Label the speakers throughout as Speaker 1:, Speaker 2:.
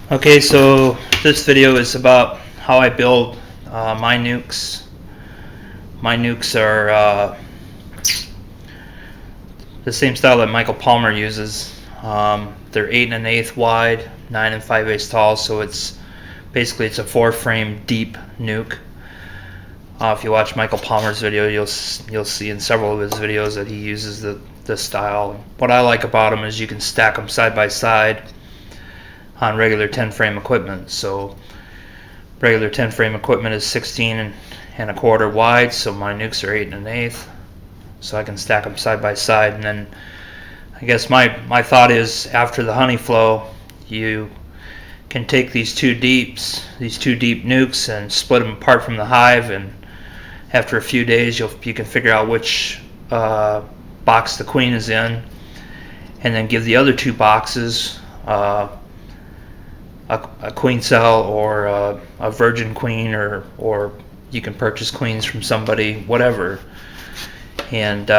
Speaker 1: Okay, so this video is about how I build my nucs. My nucs are the same style that Michael Palmer uses. They're 8 1/8 wide, 9 5/8 tall, so it's basically a 4-frame deep nuke. If you watch Michael Palmer's video, you'll see in several of his videos that he uses this style. What I like about them is you can stack them side by side on regular 10-frame equipment. So regular 10-frame equipment is 16 1/4 wide, so my nucs are 8 1/8, so I can stack them side by side. And then I guess my thought is, after the honey flow, you can take these two deep nucs and split them apart from the hive, and after a few days you can figure out which box the queen is in, and then give the other two boxes a queen cell or a virgin queen, or you can purchase queens from somebody, whatever, and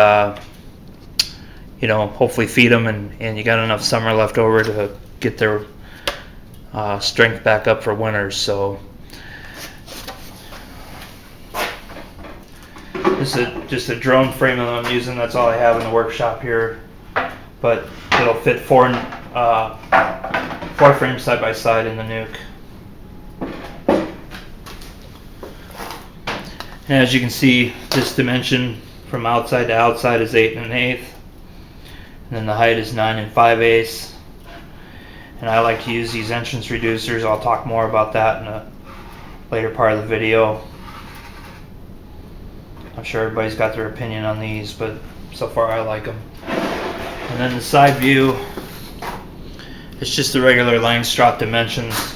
Speaker 1: hopefully feed them, and you got enough summer left over to get their strength back up for winter. So this is just a drone frame that I'm using. That's all I have in the workshop here, but it'll fit four frames side by side in the nuke. And as you can see, this dimension from outside to outside is 8 1/8, and then the height is 9 5/8. And I like to use these entrance reducers. I'll talk more about that in a later part of the video. I'm sure everybody's got their opinion on these, but so far I like them. And then the side view, it's just the regular Langstroth dimensions.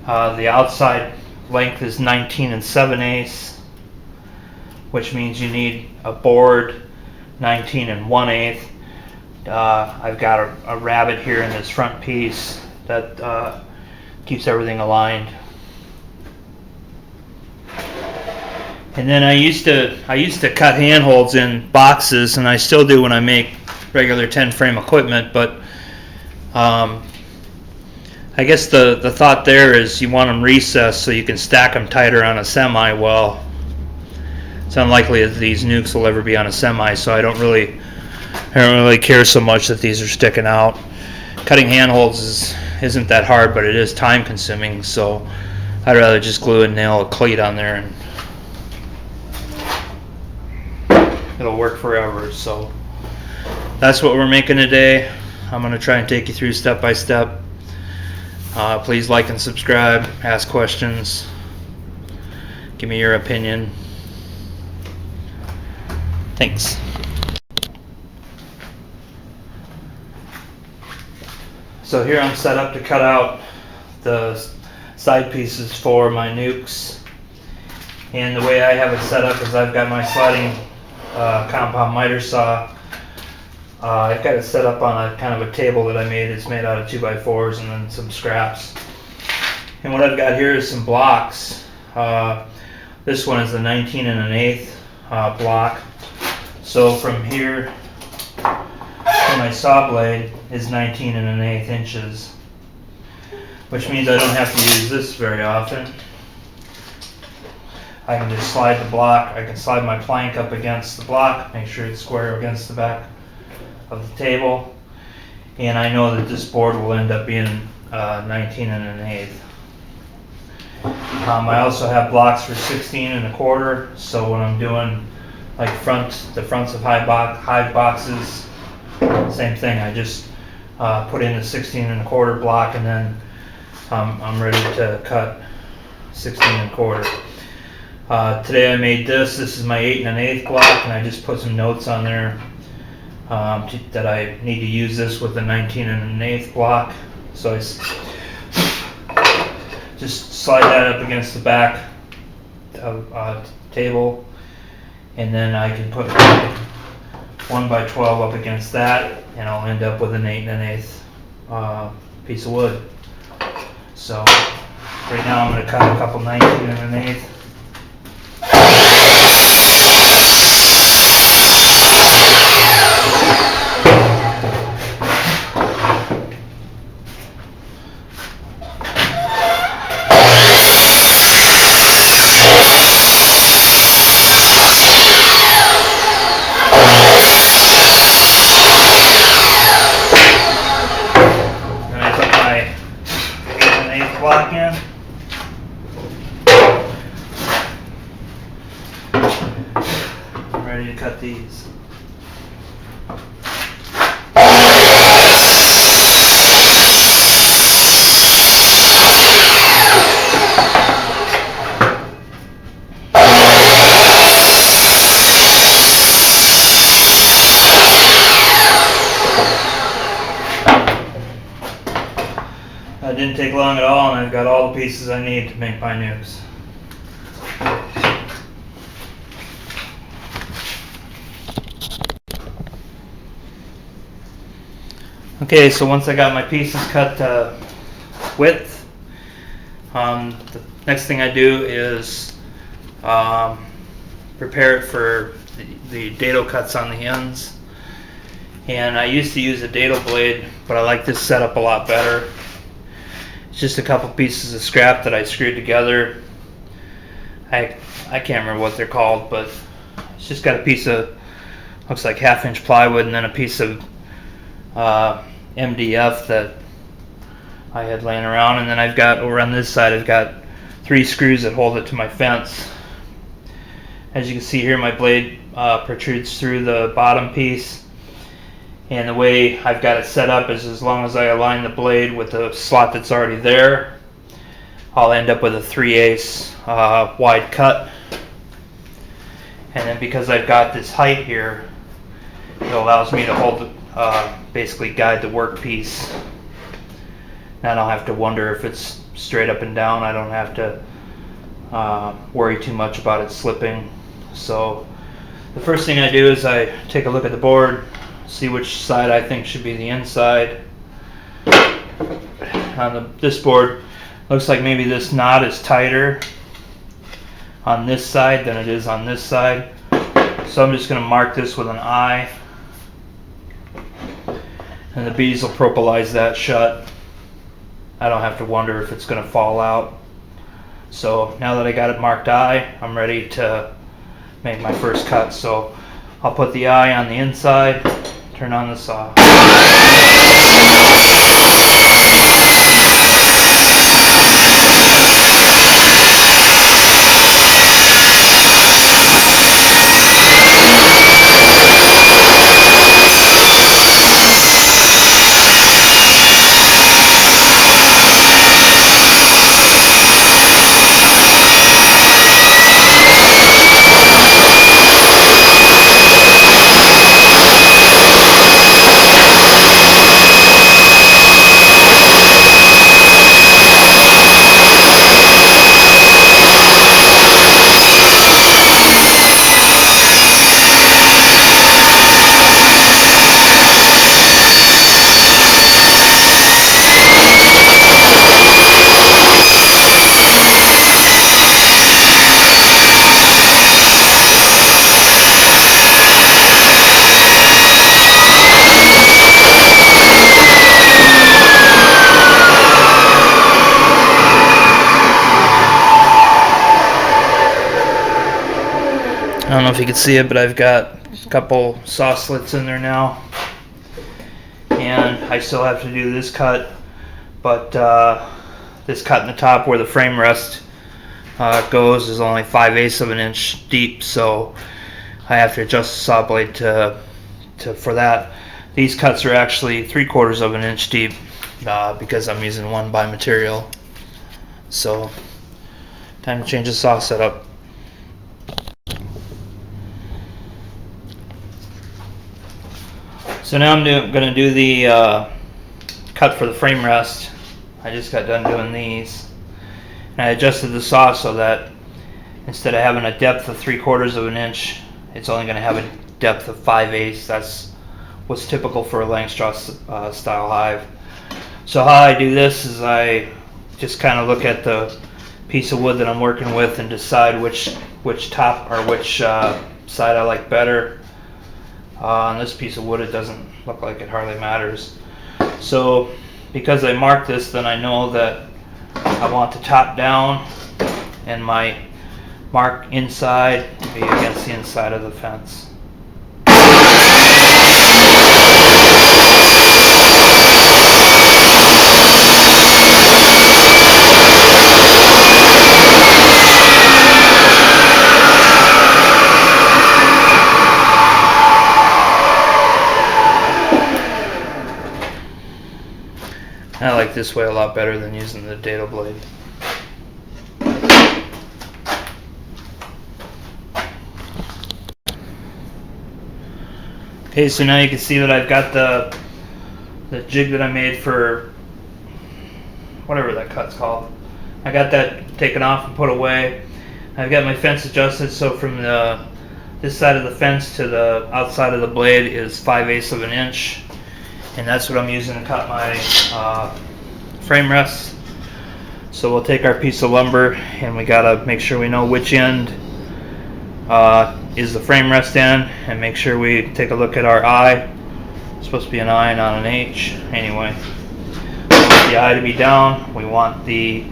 Speaker 1: The outside length is 19 7/8, which means you need a board 19 1/8. I've got a rabbet here in this front piece that keeps everything aligned. And then I used to cut handholds in boxes, and I still do when I make regular 10-frame equipment, but I guess the thought there is you want them recessed so you can stack them tighter on a semi. Well, it's unlikely that these nucs will ever be on a semi, so I don't really care so much that these are sticking out. Cutting handholds isn't that hard, but it is time consuming, so I'd rather just glue and nail a cleat on there and it'll work forever. So that's what we're making today. I'm going to try and take you through step by step. Please like and subscribe, ask questions, give me your opinion. Thanks. So here I'm set up to cut out the side pieces for my nucs, and the way I have it set up is I've got my sliding compound miter saw. I've got it set up on a kind of a table that I made. It's made out of 2x4s and then some scraps. And what I've got here is some blocks. This one is the 19 1/8 block. So from here to my saw blade is 19 1/8 inches, which means I don't have to use this very often. I can just slide the block. I can slide my plank up against the block, make sure it's square against the back of the table, and I know that this board will end up being 19 1/8. I also have blocks for 16 1/4, so when I'm doing like the fronts of hive boxes, same thing. I just put in the 16 1/4 block, and then I'm ready to cut 16 1/4. Today I made this. This is my 8 1/8 block, and I just put some notes on there that I need to use this with the 19 1/8 block. So I just slide that up against the back of table, and then I can put 1x12 up against that, and I'll end up with an 8 1/8 piece of wood. So right now I'm going to cut a couple 19 1/8. ready to cut these. That didn't take long at all, and I've got all the pieces I need to make my nucs. Okay, so once I got my pieces cut to width, the next thing I do is prepare it for the dado cuts on the ends. And I used to use a dado blade, but I like this setup a lot better. It's just a couple pieces of scrap that I screwed together. I can't remember what they're called, but it's just got a piece of, looks like 1/2-inch plywood, and then a piece of MDF that I had laying around, and then I've got over on this side, I've got 3 screws that hold it to my fence. As you can see here, my blade protrudes through the bottom piece, and the way I've got it set up is as long as I align the blade with the slot that's already there, I'll end up with a 3/8 wide cut. And then because I've got this height here, it allows me to hold, basically guide the workpiece. And I don't have to wonder if it's straight up and down. I don't have to worry too much about it slipping. So the first thing I do is I take a look at the board, see which side I think should be the inside. On this board, looks like maybe this knot is tighter on this side than it is on this side. So I'm just going to mark this with an I, and the bees will propylize that shut. I don't have to wonder if it's going to fall out. So now that I got it marked I, I'm ready to make my first cut. So I'll put the I on the inside, turn on the saw. I don't know if you can see it, but I've got a couple saw slits in there now, and I still have to do this cut, but this cut in the top where the frame rest goes is only 5/8 of an inch deep, so I have to adjust the saw blade for that. These cuts are actually 3/4 of an inch deep because I'm using 1x material. So time to change the saw setup. So now I'm going to do the cut for the frame rest. I just got done doing these. And I adjusted the saw so that instead of having a depth of 3/4 of an inch, it's only going to have a depth of 5/8. That's what's typical for a Langstroth style hive. So how I do this is I just kind of look at the piece of wood that I'm working with and decide which top or which side I like better. On this piece of wood, it doesn't look like it hardly matters. So because I marked this, then I know that I want the top down and my mark inside to be against the inside of the fence. I like this way a lot better than using the dado blade. Okay, so now you can see that I've got the jig that I made for whatever that cut's called. I got that taken off and put away. I've got my fence adjusted so from this side of the fence to the outside of the blade is 5/8 of an inch, and that's what I'm using to cut my frame rests. So we'll take our piece of lumber and we gotta make sure we know which end is the frame rest end, and make sure we take a look at our eye. It's supposed to be an I, not an H. Anyway, we want the eye to be down. We want the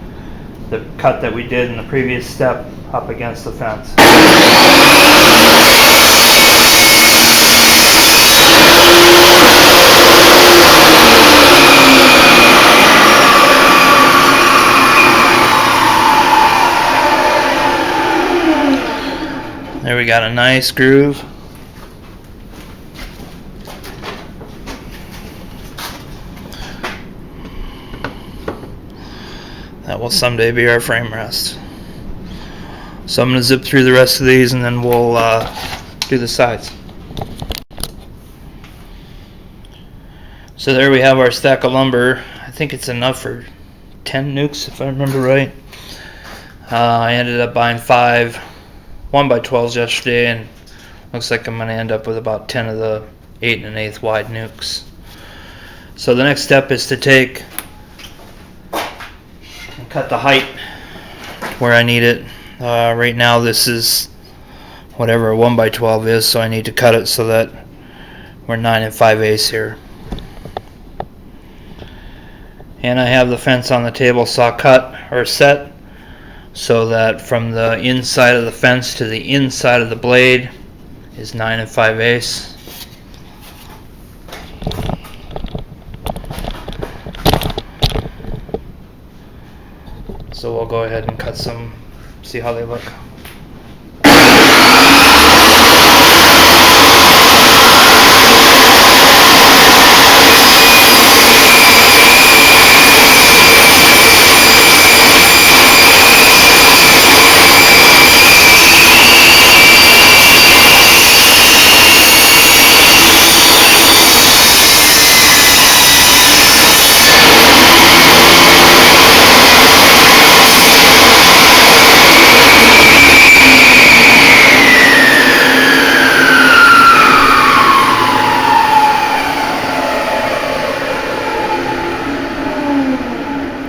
Speaker 1: cut that we did in the previous step up against the fence. There we got a nice groove. That will someday be our frame rest. So I'm going to zip through the rest of these and then we'll do the sides. So there we have our stack of lumber. I think it's enough for 10 nucs if I remember right. I ended up buying 5 1x12s yesterday, and looks like I'm going to end up with about 10 of the 8 1/8 wide nucs. So the next step is to take and cut the height where I need it. Right now this is whatever a 1x12 is, so I need to cut it so that we're 9 5/8 here. And I have the fence on the table saw cut or set, so that from the inside of the fence to the inside of the blade is 9 5/8. So we'll go ahead and cut some, see how they look.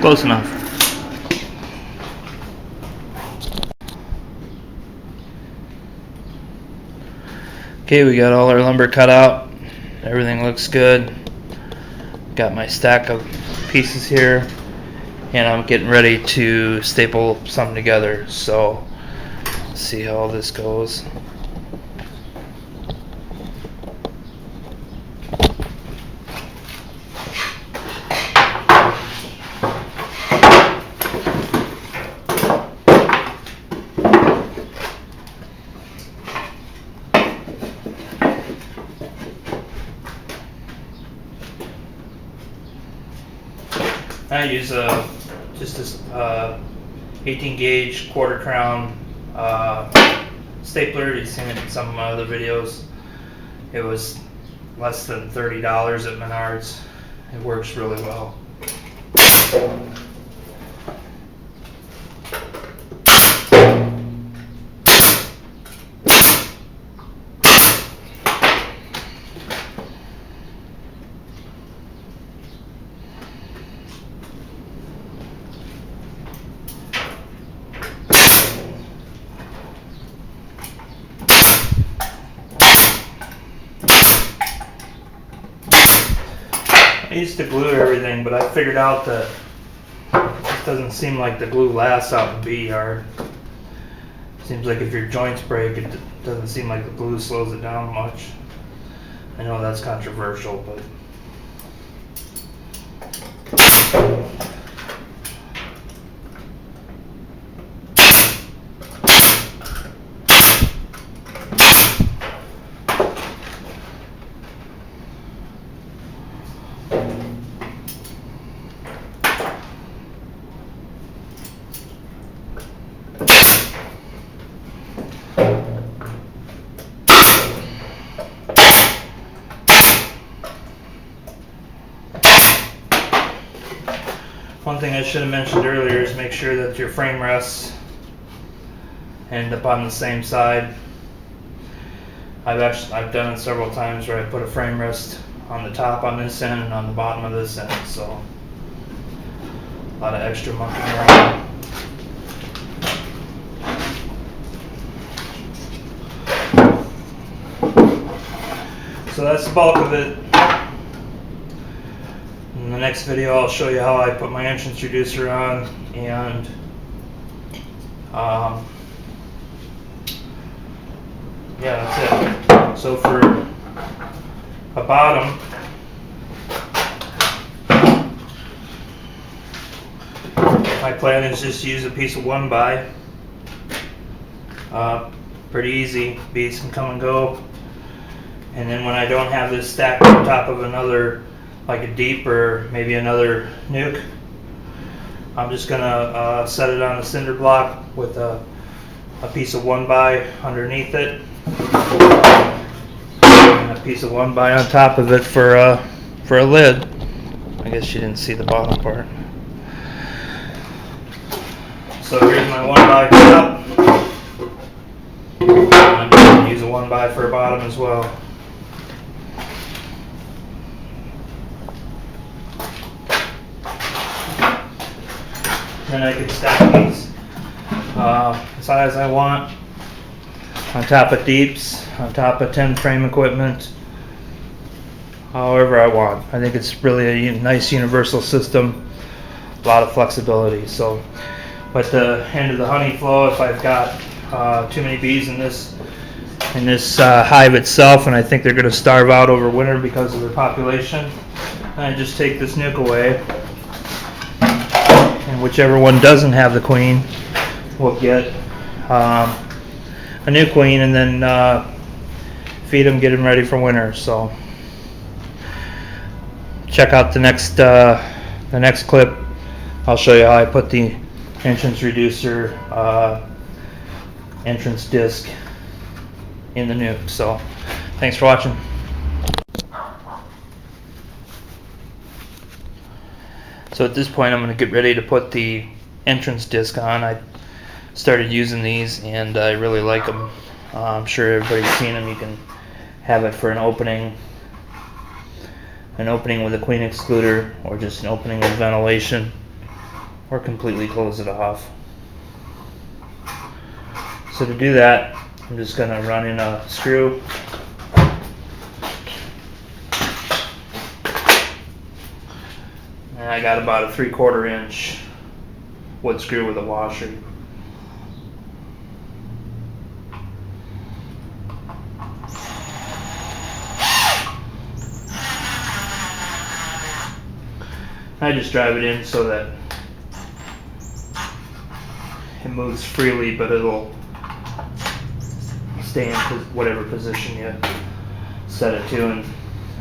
Speaker 1: Close enough. Okay, we got all our lumber cut out. Everything looks good. Got my stack of pieces here, and I'm getting ready to staple something together. So let's see how all this goes. I use just a 18 gauge quarter crown stapler. You've seen it in some of my other videos. It was less than $30 at Menards. It works really well. I used to glue everything, but I figured out that it doesn't seem like the glue lasts out in B yard. Seems like if your joints break, it doesn't seem like the glue slows it down much. I know that's controversial, but One thing I should have mentioned earlier is make sure that your frame rests end up on the same side. I've done it several times where I put a frame rest on the top on this end and on the bottom of this end, so a lot of extra monkeying around. So that's the bulk of it. In the next video I'll show you how I put my entrance reducer on, and yeah, that's it. So for a bottom, my plan is just to use a piece of 1x. Pretty easy, beads can come and go. And then when I don't have this stacked on top of another, like a deep or maybe another nuke, I'm just gonna set it on a cinder block with a piece of 1x underneath it, and a piece of 1x on top of it for a lid. I guess you didn't see the bottom part. So here's my 1x top. I'm going to use a 1x for a bottom as well. Then I can stack these as high as I want, on top of deeps, on top of 10 frame equipment, however I want. I think it's really a nice universal system, a lot of flexibility. So, but the end of the honey flow, if I've got too many bees in this hive itself, and I think they're going to starve out over winter because of their population, I just take this nuke away, and whichever one doesn't have the queen will get a new queen, and then feed them, get them ready for winter. So check out the next clip. I'll show you how I put the entrance reducer entrance disc in the nuke. So thanks for watching. So at this point I'm going to get ready to put the entrance disc on. I started using these and I really like them. I'm sure everybody's seen them. You can have it for an opening with a queen excluder, or just an opening with ventilation, or completely close it off. So to do that, I'm just going to run in a screw. And I got about a 3/4 inch wood screw with a washer. I just drive it in so that it moves freely, but it'll stay in whatever position you set it to, and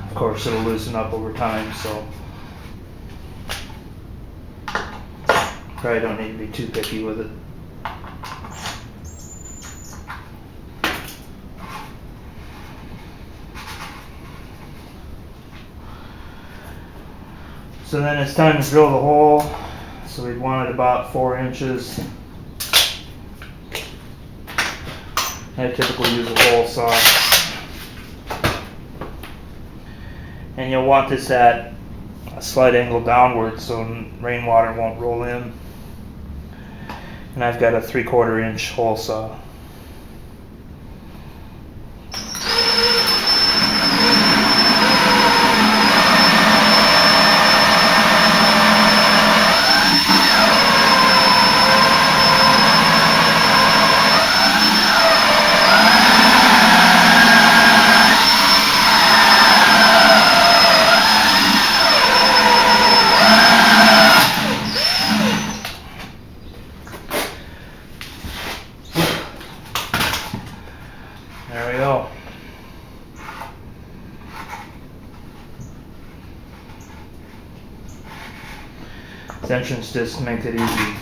Speaker 1: of course it'll loosen up over time. So probably don't need to be too picky with it. So then it's time to drill the hole. So we want it about 4 inches. I typically use a hole saw. And you'll want this at a slight angle downward so rainwater won't roll in. And I've got a 3/4 inch hole saw. There we go. This entrance disc makes it easy.